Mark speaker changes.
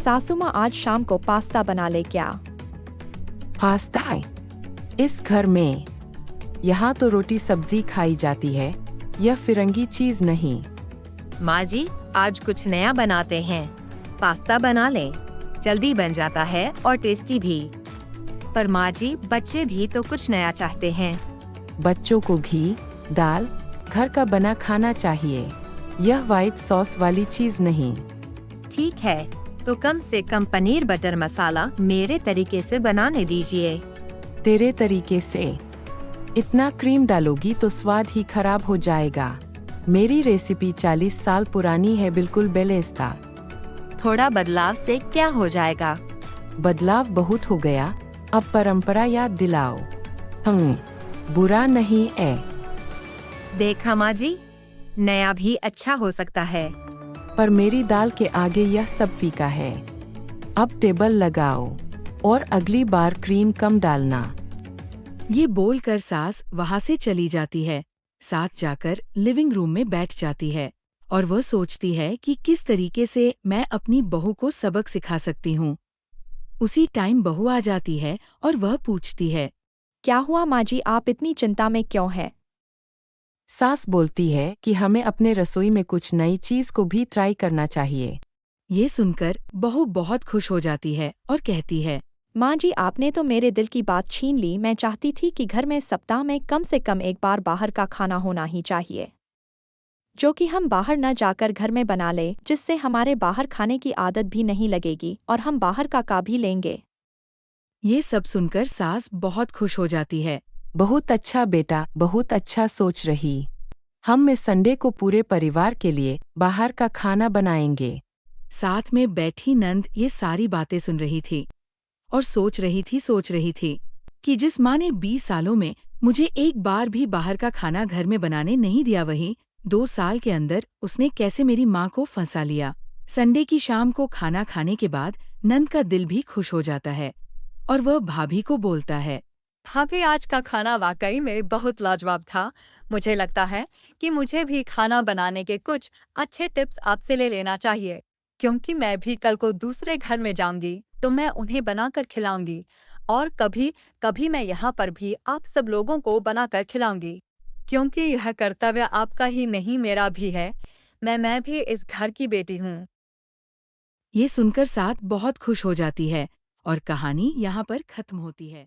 Speaker 1: सासू माँ आज शाम को पास्ता बना ले क्या?
Speaker 2: पास्ता? इस घर में? यहाँ तो रोटी सब्जी खाई जाती है, यह फिरंगी चीज नहीं।
Speaker 3: माँ जी, आज कुछ नया बनाते हैं। पास्ता बना ले, जल्दी बन जाता है और टेस्टी भी। पर माँ जी, बच्चे भी तो कुछ नया चाहते हैं।
Speaker 2: बच्चों को घी, दाल, घर का बना खाना चाहिए, यह व्हाइट सॉस वाली चीज नहीं।
Speaker 3: ठीक है, तो कम से कम पनीर बटर मसाला मेरे तरीके से बनाने दीजिए।
Speaker 2: तेरे तरीके से? इतना क्रीम डालोगी तो स्वाद ही खराब हो जाएगा। मेरी रेसिपी 40 साल पुरानी है, बिल्कुल बेलेस्ता।
Speaker 3: थोड़ा बदलाव से क्या हो जाएगा?
Speaker 2: बदलाव बहुत हो गया, अब परंपरा याद दिलाओ। बुरा नहीं है।
Speaker 3: देखा माँ जी, नया भी अच्छा हो सकता है।
Speaker 2: पर मेरी दाल के आगे यह सब फीका है। अब टेबल लगाओ और अगली बार क्रीम कम डालना।
Speaker 4: ये बोलकर सास वहाँ से चली जाती है। साथ जाकर लिविंग रूम में बैठ जाती है और वह सोचती है कि किस तरीके से मैं अपनी बहू को सबक सिखा सकती हूँ। उसी टाइम बहू आ जाती है और वह पूछती है,
Speaker 1: क्या हुआ माँ जी, आप इतनी चिंता में क्यों हैं?
Speaker 2: सास बोलती है कि हमें अपने रसोई में कुछ नई चीज को भी ट्राई करना चाहिए।
Speaker 4: ये सुनकर बहू बहुत खुश हो जाती है और कहती है,
Speaker 1: माँ जी, आपने तो मेरे दिल की बात छीन ली। मैं चाहती थी कि घर में सप्ताह में कम से कम एक बार बाहर का खाना होना ही चाहिए, जो कि हम बाहर न जाकर घर में बना ले, जिससे हमारे बाहर खाने की आदत भी नहीं लगेगी और हम बाहर का भी लेंगे।
Speaker 4: ये सब सुनकर सास बहुत खुश हो जाती है।
Speaker 2: बहुत अच्छा बेटा, बहुत अच्छा सोच रही। हम इस संडे को पूरे परिवार के लिए बाहर का खाना बनाएंगे।
Speaker 4: साथ में बैठी नंद ये सारी बातें सुन रही थी और सोच रही थी कि जिस माँ ने 20 सालों में मुझे एक बार भी बाहर का खाना घर में बनाने नहीं दिया, वहीं 2 साल के अंदर उसने कैसे मेरी माँ को फंसा लिया। संडे की शाम को खाना खाने के बाद नंद का दिल भी खुश हो जाता है और वह भाभी को बोलता है,
Speaker 3: भाभी, आज का खाना वाकई में बहुत लाजवाब था। मुझे लगता है कि मुझे भी खाना बनाने के कुछ अच्छे टिप्स आपसे ले लेना चाहिए, क्योंकि मैं भी कल को दूसरे घर में जाऊंगी तो मैं उन्हें बनाकर खिलाऊंगी और कभी कभी मैं यहाँ पर भी आप सब लोगों को बनाकर खिलाऊंगी, क्योंकि यह कर्तव्य आपका ही नहीं मेरा भी है। मैं भी इस घर की बेटी हूँ।
Speaker 4: ये सुनकर सास बहुत खुश हो जाती है और कहानी यहाँ पर खत्म होती है।